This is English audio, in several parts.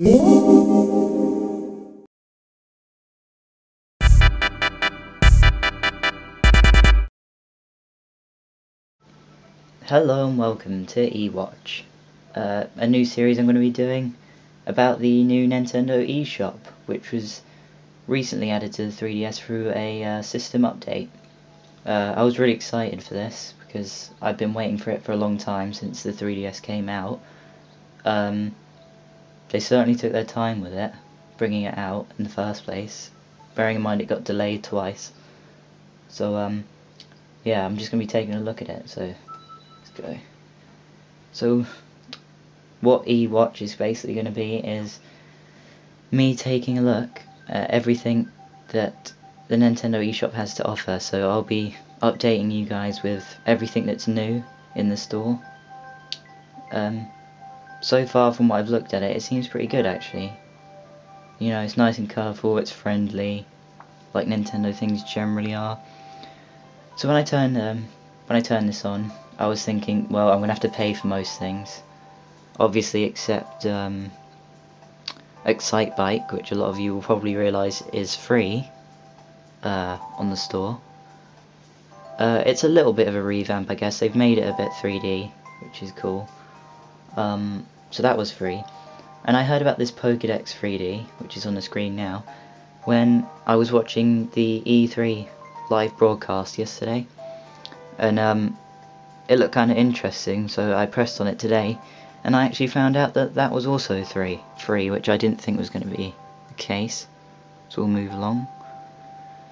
Hello and welcome to eWatch, a new series I'm going to be doing about the new Nintendo eShop, which was recently added to the 3DS through a system update. I was really excited for this because I've been waiting for it for a long time since the 3DS came out. They certainly took their time with it, bringing it out in the first place, bearing in mind it got delayed twice. So yeah, I'm just going to be taking a look at it, so let's go. So what eWatch is basically going to be is me taking a look at everything that the Nintendo eShop has to offer. So I'll be updating you guys with everything that's new in the store. So far from what I've looked at it, it seems pretty good actually. You know, it's nice and colourful, it's friendly, like Nintendo things generally are. So when I turn this on, I was thinking, well, I'm gonna have to pay for most things, obviously, except Excite Bike, which a lot of you will probably realise is free on the store. It's a little bit of a revamp, I guess. They've made it a bit 3D, which is cool. So that was free. And I heard about this Pokédex 3D, which is on the screen now, when I was watching the E3 live broadcast yesterday, and it looked kind of interesting, so I pressed on it today, and I actually found out that that was also free, which I didn't think was going to be the case. So we'll move along.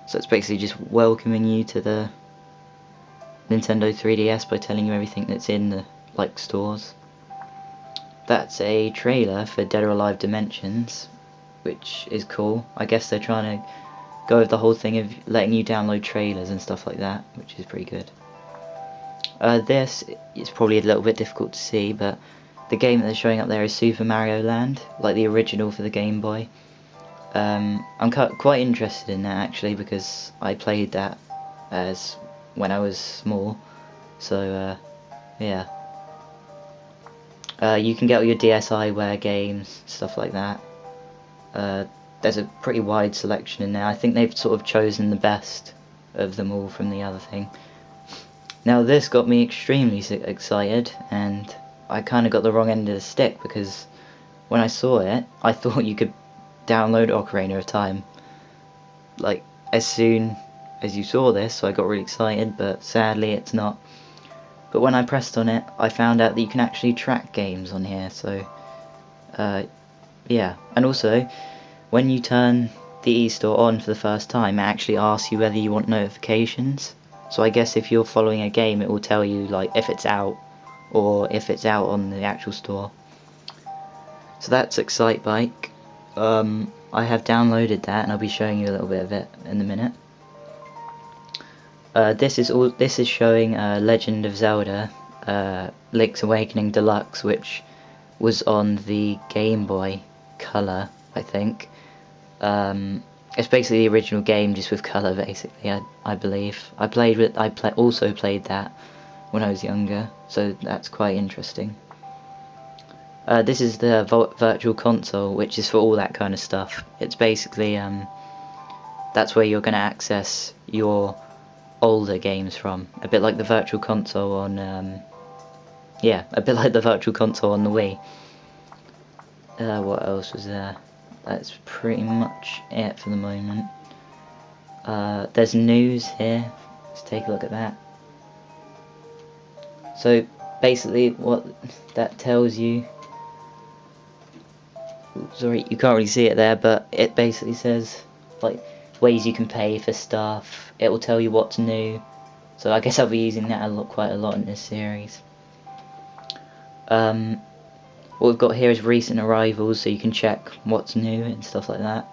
So it's basically just welcoming you to the Nintendo 3DS by telling you everything that's in the stores. That's a trailer for Dead or Alive Dimensions, which is cool. I guess they're trying to go with the whole thing of letting you download trailers and stuff like that, which is pretty good. This is probably a little bit difficult to see, but the game that they're showing up there is Super Mario Land, like the original for the Game Boy. I'm quite interested in that actually, because I played that as when I was small, so yeah. You can get all your DSiWare games, stuff like that. There's a pretty wide selection in there. I think they've sort of chosen the best of them all from the other thing. Now this got me extremely excited, and I kind of got the wrong end of the stick, because when I saw it, I thought you could download Ocarina of Time like as soon as you saw this, so I got really excited, but sadly it's not. But when I pressed on it, I found out that you can actually track games on here, so yeah. And also, when you turn the eStore on for the first time, it actually asks you whether you want notifications. So I guess if you're following a game, it will tell you like if it's out, or if it's out on the actual store. So that's Excite Bike. I have downloaded that, and I'll be showing you a little bit of it in a minute. This is showing Legend of Zelda, Link's Awakening Deluxe, which was on the Game Boy Color, I think. It's basically the original game, just with colour, basically. I believe. I also played that when I was younger, so that's quite interesting. This is the Virtual Console, which is for all that kind of stuff. It's basically that's where you're going to access your older games from, a bit like the Virtual Console on yeah, a bit like the Virtual Console on the Wii. What else was there? That's pretty much it for the moment. There's news here. Let's take a look at that. So basically what that tells you, sorry, you can't really see it there, but it basically says like ways you can pay for stuff. It will tell you what's new, so I guess I'll be using that quite a lot in this series. What we've got here is recent arrivals, so you can check what's new and stuff like that.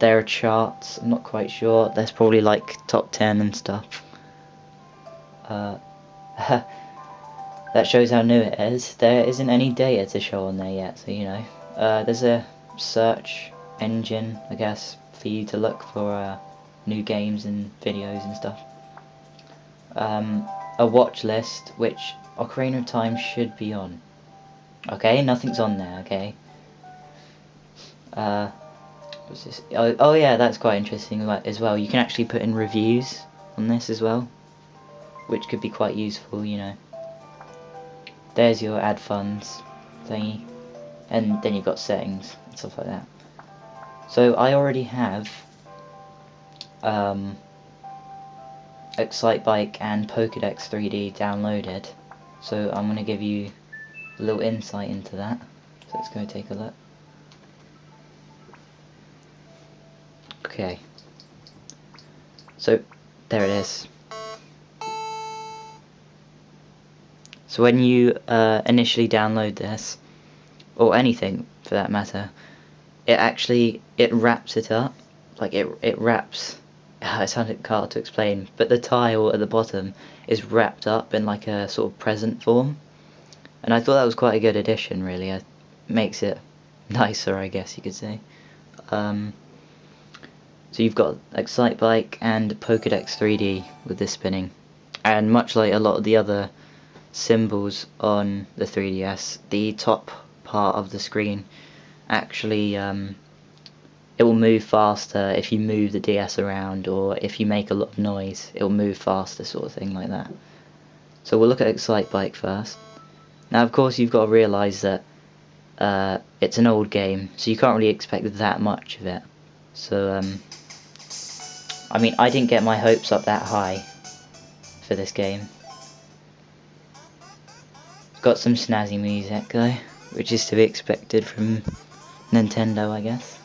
There are charts. I'm not quite sure. There's probably like top 10 and stuff. That shows how new it is. There isn't any data to show on there yet, so you know. There's a search engine, I guess, for you to look for new games and videos and stuff. A watch list, which Ocarina of Time should be on. Okay, nothing's on there, okay. What's this? Oh yeah, that's quite interesting as well. You can actually put in reviews on this as well, which could be quite useful, you know. There's your add funds thingy, and then you've got settings and stuff like that. So I already have Excitebike and Pokédex 3D downloaded, so I'm going to give you a little insight into that. So let's go take a look. Okay, so there it is. So when you initially download this, or anything for that matter, it wraps it up, like it wraps. It sounded hard to explain, but the tile at the bottom is wrapped up in like a sort of present form, and I thought that was quite a good addition. Really, it makes it nicer, I guess you could say. So you've got Excitebike and Pokédex 3D with this spinning, and much like a lot of the other symbols on the 3DS, the top part of the screen actually it will move faster if you move the DS around, or if you make a lot of noise, it will move faster, sort of thing like that. So we'll look at Excitebike first. Now of course you've got to realise that it's an old game, so you can't really expect that much of it. So I mean, I didn't get my hopes up that high for this game. Got some snazzy music though, which is to be expected from Nintendo, I guess.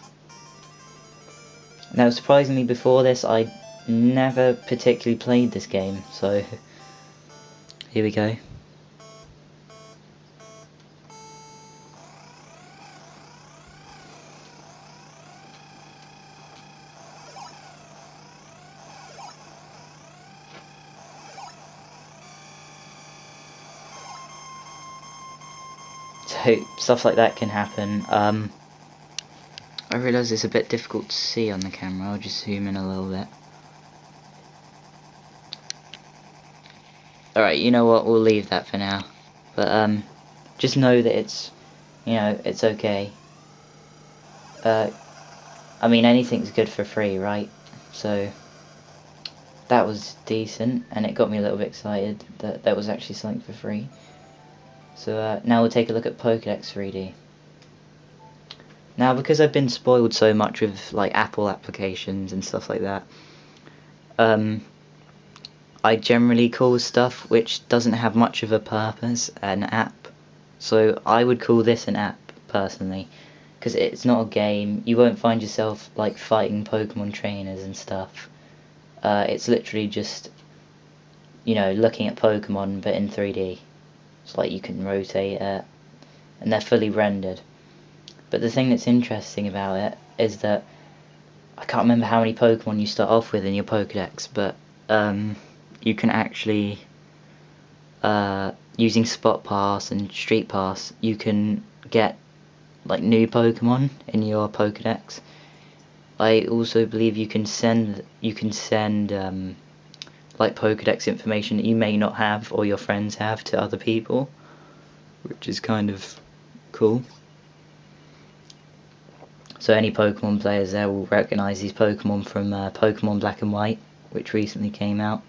Now, surprisingly, before this, I never particularly played this game, so here we go. So, stuff like that can happen. I realise it's a bit difficult to see on the camera. I'll just zoom in a little bit. Alright, you know what, we'll leave that for now. But just know that it's, you know, it's okay. I mean, anything's good for free, right? So that was decent, and it got me a little bit excited that that was actually something for free. So now we'll take a look at Pokédex 3D. Now, because I've been spoiled so much with like Apple applications and stuff like that, I generally call stuff which doesn't have much of a purpose an app. So I would call this an app, personally, because it's not a game. You won't find yourself like fighting Pokemon trainers and stuff. It's literally just, you know, looking at Pokemon but in 3D. It's like you can rotate it, and they're fully rendered. But the thing that's interesting about it is that I can't remember how many Pokemon you start off with in your Pokédex, but you can actually, using Spot Pass and Street Pass, you can get like new Pokemon in your Pokédex. I also believe you can send like Pokédex information that you may not have or your friends have to other people, which is kind of cool. So any Pokemon players there will recognise these Pokemon from Pokemon Black and White, which recently came out.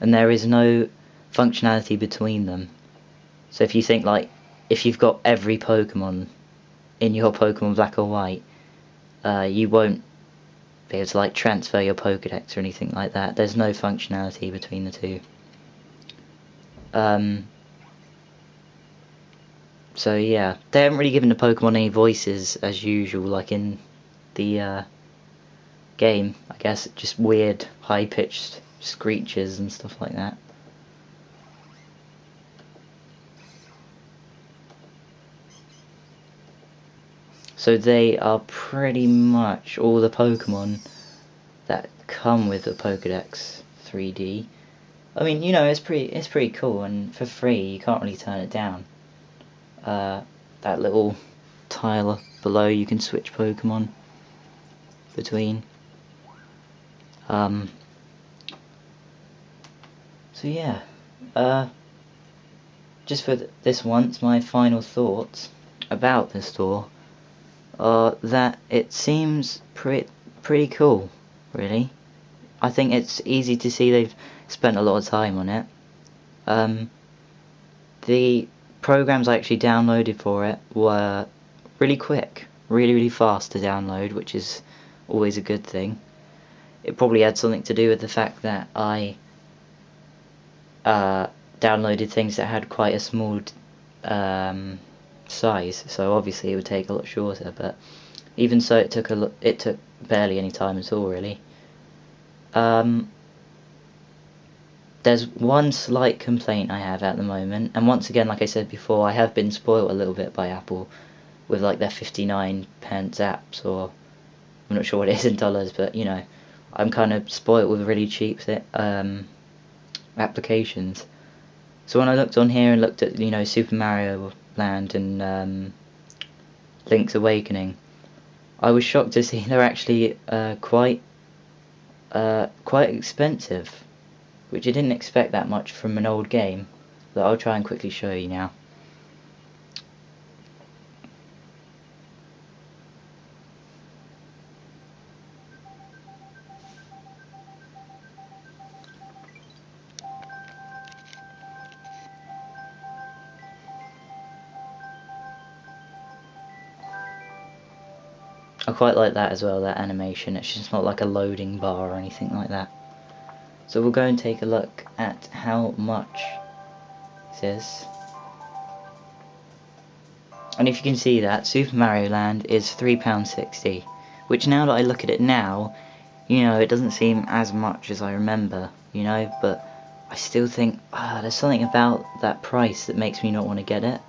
And there is no functionality between them. So if you think like, if you've got every Pokemon in your Pokemon Black or White, you won't be able to like transfer your Pokédex or anything like that. There's no functionality between the two. So yeah, they haven't really given the Pokemon any voices as usual, like in the game, I guess. Just weird, high-pitched screeches and stuff like that. So they are pretty much all the Pokemon that come with the Pokédex 3D. I mean, you know, it's pretty cool, and for free you can't really turn it down. That little tile below, you can switch Pokemon between. So yeah, just for this once, my final thoughts about the store are that it seems pretty cool, really. I think it's easy to see they've spent a lot of time on it. The programs I actually downloaded for it were really quick, really fast to download, which is always a good thing. It probably had something to do with the fact that I downloaded things that had quite a small size, so obviously it would take a lot shorter, but even so it took barely any time at all, really. There's one slight complaint I have at the moment, and once again, like I said before, I have been spoiled a little bit by Apple with like their 59 pence apps, or I'm not sure what it is in dollars, but you know, I'm kind of spoiled with really cheap applications. So when I looked on here and looked at, you know, Super Mario Land and Link's Awakening, I was shocked to see they're actually quite expensive, which I didn't expect that much from an old game, that I'll try and quickly show you now. I quite like that as well, that animation. It's just not like a loading bar or anything like that. So we'll go and take a look at how much this is. And if you can see that, Super Mario Land is £3.60, which now that I look at it now, you know, it doesn't seem as much as I remember, you know, but I still think, there's something about that price that makes me not want to get it.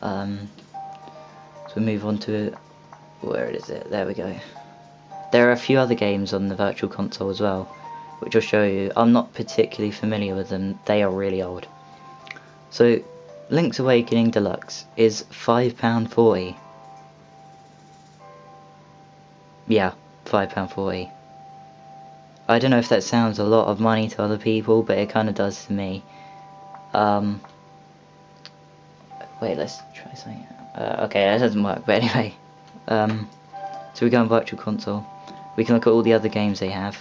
So we move on to, where is it? There we go. There are a few other games on the Virtual Console as well, which I'll show you. I'm not particularly familiar with them, they are really old. So, Link's Awakening Deluxe is £5.40. Yeah, £5.40. I don't know if that sounds a lot of money to other people, but it kind of does to me. Wait, let's try something. Okay, that doesn't work, but anyway. So we go on Virtual Console. We can look at all the other games they have.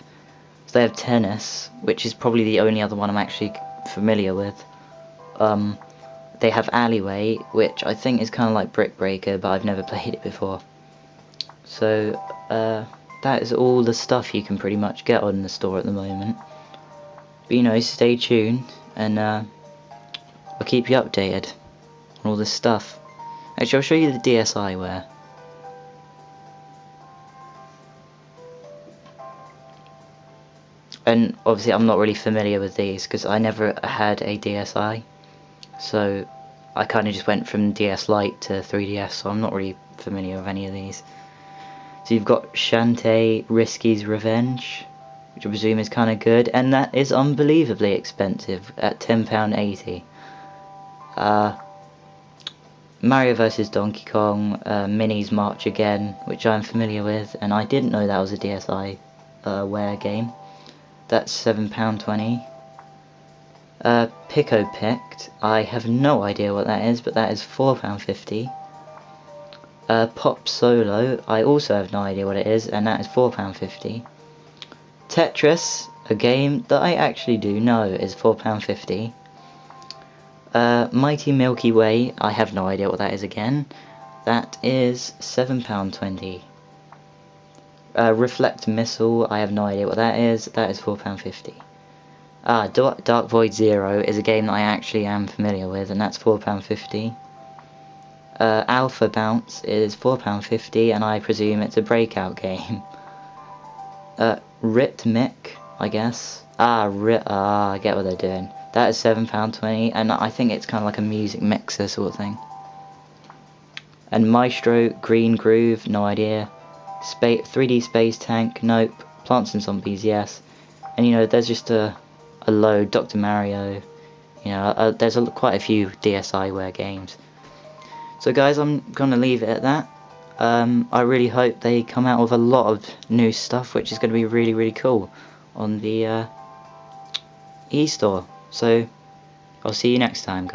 So they have Tennis, which is probably the only other one I'm actually familiar with. They have Alleyway, which I think is kind of like Brick Breaker, but I've never played it before. So that is all the stuff you can pretty much get on the store at the moment. But you know, stay tuned, and I'll keep you updated on all this stuff. Actually, I'll show you the DSi wear. And obviously I'm not really familiar with these because I never had a DSi, so I kind of just went from DS Lite to 3DS, so I'm not really familiar with any of these. So you've got Shantae Risky's Revenge, which I presume is kind of good, and that is unbelievably expensive at £10.80. Mario vs Donkey Kong, Mini's March Again, which I'm familiar with, and I didn't know that was a DSi Wear game. That's £7.20. Pico Picked, I have no idea what that is, but that is £4.50. Pop Solo, I also have no idea what it is, and that is £4.50. Tetris, a game that I actually do know, is £4.50. Mighty Milky Way, I have no idea what that is again. That is £7.20. Reflect Missile, I have no idea what that is. That is £4.50. Dark Void Zero is a game that I actually am familiar with, and that's £4.50. Alpha Bounce is £4.50, and I presume it's a breakout game. Rhythmic, I guess. I get what they're doing. That is £7.20, and I think it's kind of like a music mixer sort of thing. And Maestro Green Groove, no idea. 3D Space Tank, nope. Plants and Zombies, yes. And you know, there's just a load. Dr. Mario, you know, there's quite a few DSiWare games. So guys, I'm gonna leave it at that. I really hope they come out with a lot of new stuff, which is going to be really cool on the e-store. So I'll see you next time, guys.